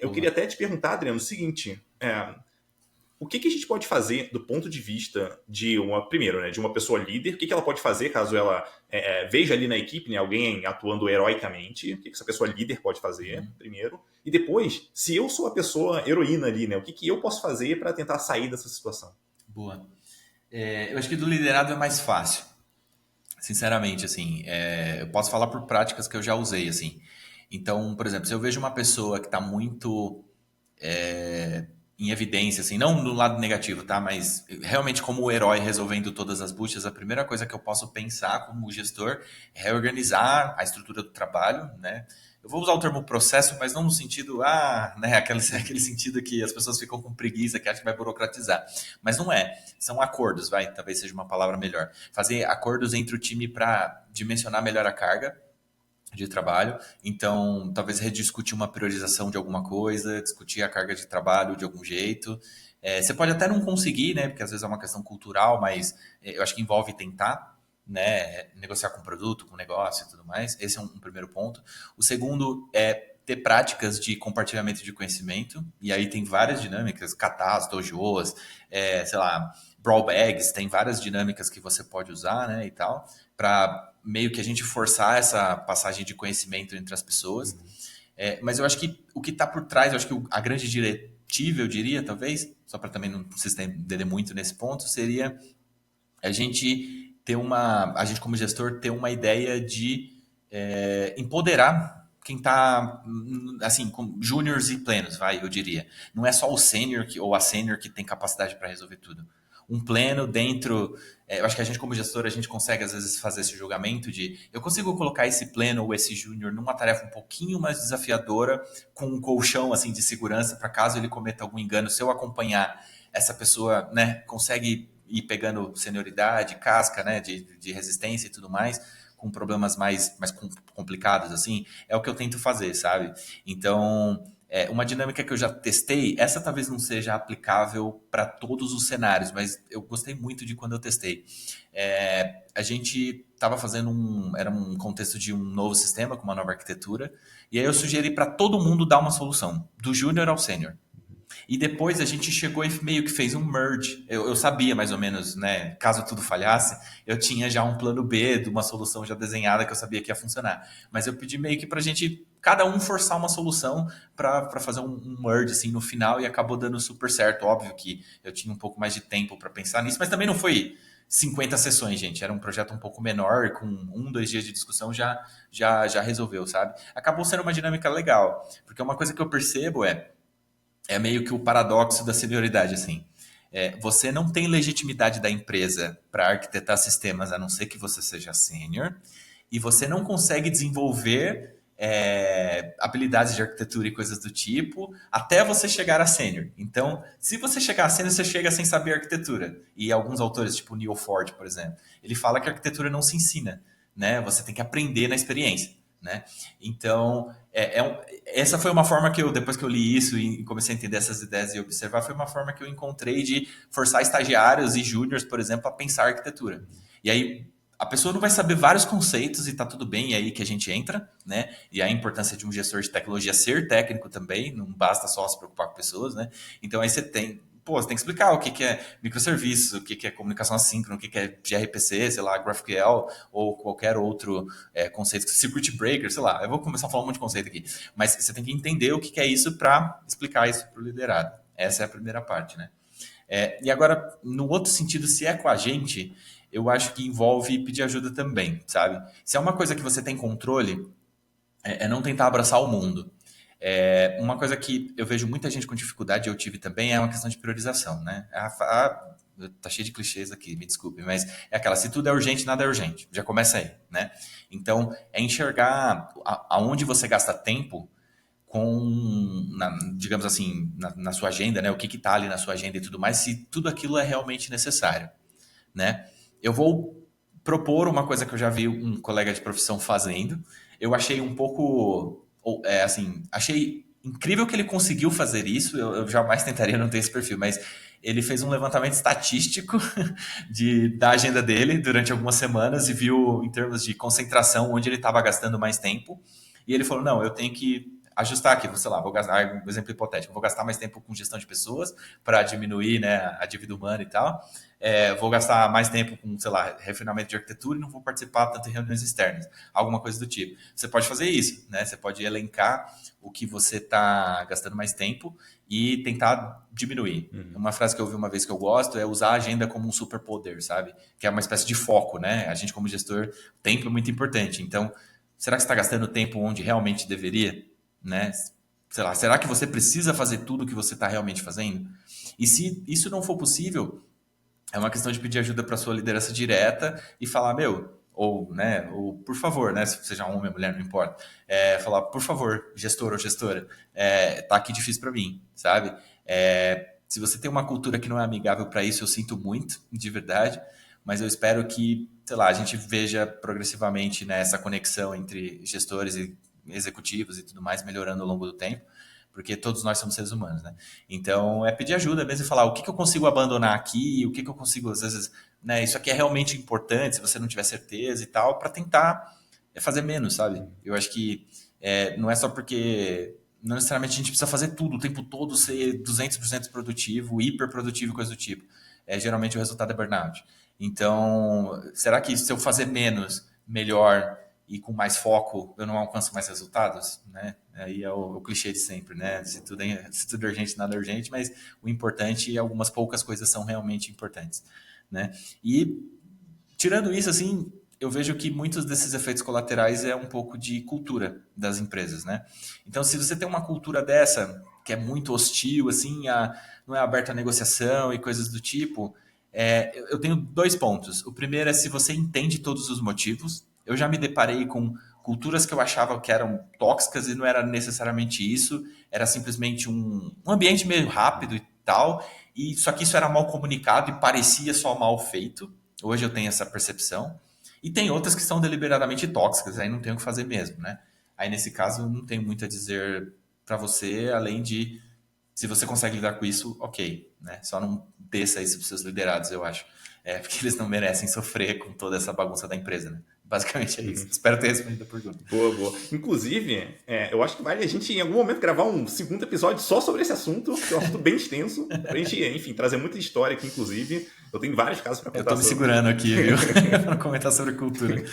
eu Boa. queria até te perguntar, Adriano, o seguinte: o que a gente pode fazer do ponto de vista de primeiro, né, de uma pessoa líder? O que ela pode fazer caso ela veja ali na equipe, né, alguém atuando heroicamente? O que essa pessoa líder pode fazer, Uhum. primeiro? E depois, se eu sou a pessoa heroína ali, né, o que eu posso fazer para tentar sair dessa situação? Boa. Eu acho que do liderado é mais fácil, sinceramente, assim. Eu posso falar por práticas que eu já usei, assim. Então, por exemplo, se eu vejo uma pessoa que está muito em evidência, assim, não no lado negativo, tá? Mas realmente como o herói resolvendo todas as buchas, a primeira coisa que eu posso pensar como gestor é reorganizar a estrutura do trabalho, né? Eu vou usar o termo processo, mas não no sentido, né, aquele sentido que as pessoas ficam com preguiça, que acham que vai burocratizar. Mas não é. São acordos, talvez seja uma palavra melhor. Fazer acordos entre o time para dimensionar melhor a carga de trabalho. Então, talvez rediscutir uma priorização de alguma coisa, discutir a carga de trabalho de algum jeito. Você pode até não conseguir, né? Porque às vezes é uma questão cultural, mas eu acho que envolve tentar, né? Negociar com o produto, com o negócio e tudo mais. Esse é um primeiro ponto. O segundo é ter práticas de compartilhamento de conhecimento. E aí tem várias dinâmicas, katas, dojos, sei lá, brawl bags, tem várias dinâmicas que você pode usar, né? E tal, para meio que a gente forçar essa passagem de conhecimento entre as pessoas. Mas eu acho que o que está por trás, eu acho que a grande diretiva, eu diria, talvez, só para também não se estender muito nesse ponto, seria a gente a gente como gestor ter uma ideia de empoderar quem está, assim, com júniors e plenos, eu diria. Não é só o sênior ou a sênior que tem capacidade para resolver tudo. Um pleno dentro, eu acho que a gente como gestor, a gente consegue às vezes fazer esse julgamento de, eu consigo colocar esse pleno ou esse júnior numa tarefa um pouquinho mais desafiadora, com um colchão assim de segurança para caso ele cometa algum engano, se eu acompanhar essa pessoa, né, consegue ir pegando senioridade, casca, né, de resistência e tudo mais, com problemas mais complicados, assim, é o que eu tento fazer, sabe? Então, uma dinâmica que eu já testei, essa talvez não seja aplicável para todos os cenários, mas eu gostei muito de quando eu testei. A gente estava fazendo era um contexto de um novo sistema, com uma nova arquitetura, e aí eu sugeri para todo mundo dar uma solução, do júnior ao sênior. E depois a gente chegou e meio que fez um merge. Eu sabia mais ou menos, né? Caso tudo falhasse, eu tinha já um plano B de uma solução já desenhada que eu sabia que ia funcionar. Mas eu pedi meio que pra gente, cada um forçar uma solução para fazer um merge assim no final e acabou dando super certo. Óbvio que eu tinha um pouco mais de tempo para pensar nisso, mas também não foi 50 sessões, gente. Era um projeto um pouco menor, com 1, 2 dias de discussão já resolveu, sabe? Acabou sendo uma dinâmica legal, porque uma coisa que eu percebo é meio que o paradoxo da senioridade, assim. Você não tem legitimidade da empresa para arquitetar sistemas, a não ser que você seja sênior, e você não consegue desenvolver habilidades de arquitetura e coisas do tipo até você chegar a sênior. Então, se você chegar a sênior, você chega sem saber arquitetura. E alguns autores, tipo Neil Ford, por exemplo, ele fala que a arquitetura não se ensina, né? Você tem que aprender na experiência, né? Então, essa foi uma forma que eu, depois que eu li isso e comecei a entender essas ideias e observar, foi uma forma que eu encontrei de forçar estagiários e júniors, por exemplo, a pensar arquitetura. E aí a pessoa não vai saber vários conceitos e tá tudo bem, e aí que a gente entra, né? E a importância de um gestor de tecnologia ser técnico também, não basta só se preocupar com pessoas, né? Então aí você tem que explicar o que é microserviço, o que é comunicação assíncrona, o que é gRPC, sei lá, GraphQL ou qualquer outro conceito, circuit breaker, sei lá. Eu vou começar a falar um monte de conceito aqui, mas você tem que entender o que é isso para explicar isso para o liderado. Essa é a primeira parte, né? E agora, no outro sentido, se é com a gente, eu acho que envolve pedir ajuda também, sabe? Se é uma coisa que você tem controle, não tentar abraçar o mundo. Uma coisa que eu vejo muita gente com dificuldade, eu tive também, é uma questão de priorização, né? Tá cheio de clichês aqui, me desculpe, mas é aquela, se tudo é urgente, nada é urgente. Já começa aí, né? Então, é enxergar aonde você gasta tempo digamos assim, na sua agenda, né? O que está ali na sua agenda e tudo mais, se tudo aquilo é realmente necessário, né? Eu vou propor uma coisa que eu já vi um colega de profissão fazendo. Eu achei um pouco, assim, achei incrível que ele conseguiu fazer isso. Eu jamais tentaria não ter esse perfil, mas ele fez um levantamento estatístico da agenda dele durante algumas semanas e viu em termos de concentração onde ele estava gastando mais tempo. E ele falou: não, eu tenho que ajustar aqui, sei lá, vou gastar, um exemplo hipotético, vou gastar mais tempo com gestão de pessoas para diminuir, né, a dívida humana e tal. Vou gastar mais tempo com, sei lá, refinamento de arquitetura e não vou participar tanto em reuniões externas, alguma coisa do tipo. Você pode fazer isso, né? Você pode elencar o que você está gastando mais tempo e tentar diminuir. Uma frase que eu ouvi uma vez que eu gosto é usar a agenda como um superpoder, sabe? Que é uma espécie de foco, né? A gente, como gestor, tempo é muito importante. Então, será que você está gastando tempo onde realmente deveria, né? Sei lá, será que você precisa fazer tudo o que você está realmente fazendo? E se isso não for possível, é uma questão de pedir ajuda para sua liderança direta e falar, meu, ou, né, ou por favor, né, se seja homem ou mulher, não importa, falar, por favor, gestor ou gestora, tá aqui difícil para mim, sabe? Se você tem uma cultura que não é amigável para isso, eu sinto muito, de verdade, mas eu espero que, sei lá, a gente veja progressivamente, né, essa conexão entre gestores e executivos e tudo mais melhorando ao longo do tempo, porque todos nós somos seres humanos, né? Então, é pedir ajuda mesmo e falar o que eu consigo abandonar aqui, o que eu consigo, às vezes, né? Isso aqui é realmente importante, se você não tiver certeza e tal, para tentar fazer menos, sabe? Eu acho que não é só porque não necessariamente a gente precisa fazer tudo o tempo todo, ser 200% produtivo, hiper produtivo, coisa do tipo. Geralmente o resultado é burnout. Então, será que se eu fazer menos, melhor e com mais foco, eu não alcanço mais resultados, né? Aí é o clichê de sempre, né? Se tudo é urgente, nada é urgente, mas o importante é algumas poucas coisas são realmente importantes, né? E tirando isso, assim, eu vejo que muitos desses efeitos colaterais é um pouco de cultura das empresas, né? Então, se você tem uma cultura dessa, que é muito hostil, assim, não é aberta à negociação e coisas do tipo, eu tenho 2 pontos. O primeiro é se você entende todos os motivos. Eu já me deparei com culturas que eu achava que eram tóxicas e não era necessariamente isso, era simplesmente um ambiente meio rápido e tal, e só que isso era mal comunicado e parecia só mal feito. Hoje eu tenho essa percepção. E tem outras que são deliberadamente tóxicas, aí não tem o que fazer mesmo, né? Aí nesse caso não tenho muito a dizer para você, além de se você consegue lidar com isso, ok, né? Só não desça isso para seus liderados, eu acho. Porque eles não merecem sofrer com toda essa bagunça da empresa, né? Basicamente é isso. Espero ter respondido a pergunta. Boa, boa. Inclusive, eu acho que vale a gente em algum momento gravar um segundo episódio só sobre esse assunto, que é um assunto bem extenso, pra gente, enfim, trazer muita história aqui, inclusive. Eu tenho vários casos para Eu contar tô me sobre. segurando aqui, viu? Para comentar sobre cultura.